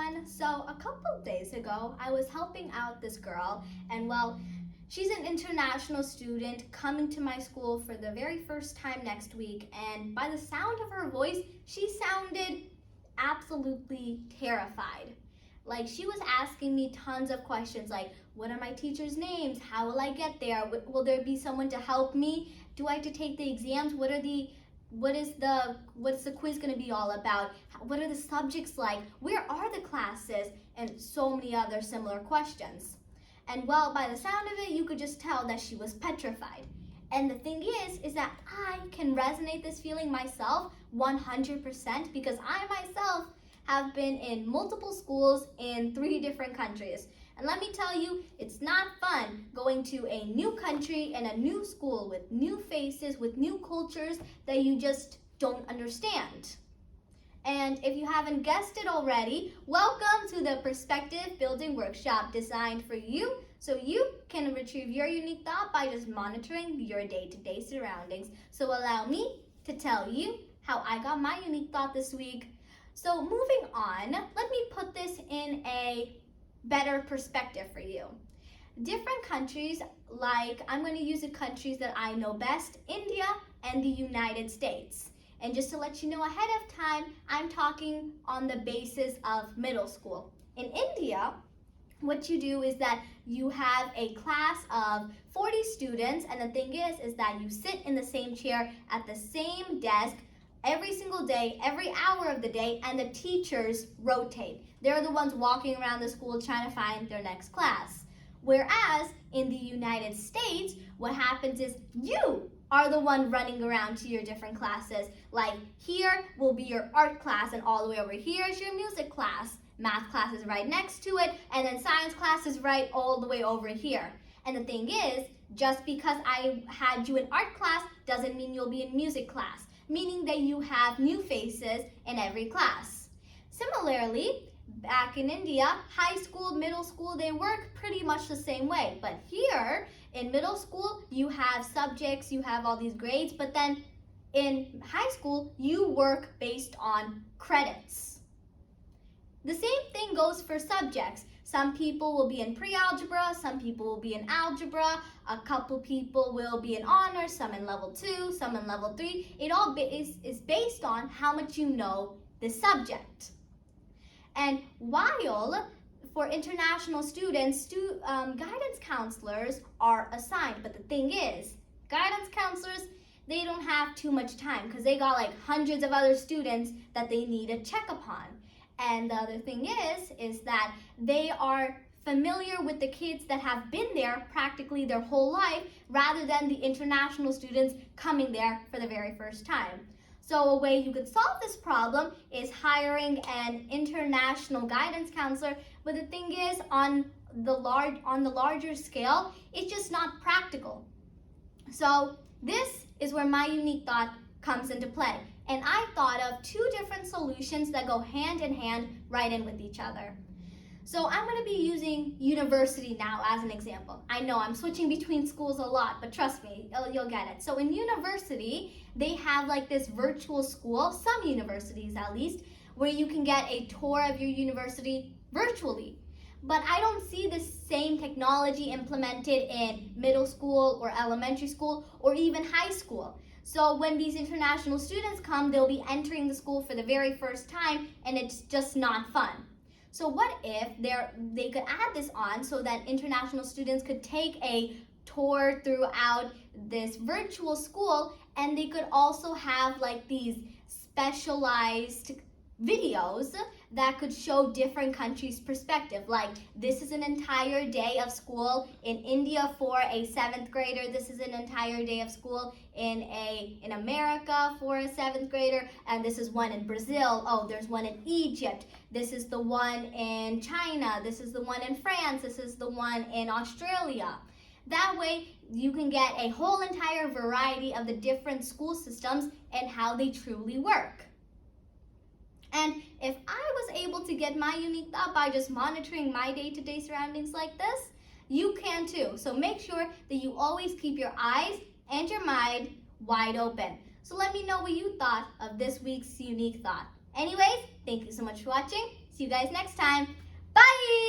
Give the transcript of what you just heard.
everyone. So a couple of days ago, I was helping out this girl, and well, she's an international student coming to my school for the very first time next week, and by the sound of her voice, she sounded absolutely terrified. Like, she was asking me tons of questions like, what are my teachers' names? How will I get there? Will there be someone to help me? Do I have to take the exams? What's the quiz going to be all about? What are the subjects like? Where are the classes? And so many other similar questions. And well, by the sound of it, you could just tell that she was petrified. And the thing is that I can resonate this feeling myself 100% because I myself have been in multiple schools in 3 different countries. And let me tell you, it's not fun going to a new country and a new school with new faces, with new cultures that you just don't understand. And if you haven't guessed it already, welcome to the Perspective Building Workshop designed for you so you can retrieve your unique thought by just monitoring your day-to-day surroundings. So allow me to tell you how I got my unique thought this week. So moving on, let me put this in a better perspective for you. Different countries, like I'm going to use the countries that I know best, India and the United States. And just to let you know ahead of time, I'm talking on the basis of middle school. In India, what you do is that you have a class of 40 students, and the thing is that you sit in the same chair at the same desk every single day, every hour of the day, and the teachers rotate. They're the ones walking around the school trying to find their next class. Whereas in the United States, what happens is you are the one running around to your different classes. Like here will be your art class, and all the way over here is your music class. Math class is right next to it, and then science class is right all the way over here. And the thing is, just because I had you in art class doesn't mean you'll be in music class, meaning that you have new faces in every class. Similarly, back in India, high school, middle school, they work pretty much the same way. But here in middle school, you have subjects, you have all these grades, but then in high school, you work based on credits. The same thing goes for subjects. Some people will be in pre-algebra, some people will be in algebra, a couple people will be in honors, some in level 2, some in level 3. It all is based on how much you know the subject. And while for international students, guidance counselors are assigned, but the thing is, guidance counselors, they don't have too much time because they got like hundreds of other students that they need to check upon. And the other thing is that they are familiar with the kids that have been there practically their whole life rather than the international students coming there for the very first time. So a way you could solve this problem is hiring an international guidance counselor, but the thing is on the larger scale, it's just not practical. So this is where my unique thought comes into play. And I thought of 2 different solutions that go hand in hand right in with each other. So I'm going to be using university now as an example. I know I'm switching between schools a lot, but trust me, you'll get it. So in university, they have like this virtual school, some universities at least, where you can get a tour of your university virtually. But I don't see the same technology implemented in middle school or elementary school or even high school. So when these international students come, they'll be entering the school for the very first time, and it's just not fun. So what if they could add this on so that international students could take a tour throughout this virtual school, and they could also have like these specialized videos that could show different countries' perspective. Like, this is an entire day of school in India for a 7th grader. This is an entire day of school in America for a 7th grader. And this is one in Brazil. Oh, there's one in Egypt. This is the one in China. This is the one in France. This is the one in Australia. That way, you can get a whole entire variety of the different school systems and how they truly work. And if I was able to get my unique thought by just monitoring my day-to-day surroundings like this, you can too. So make sure that you always keep your eyes and your mind wide open. So let me know what you thought of this week's unique thought. Anyways, thank you so much for watching. See you guys next time. Bye!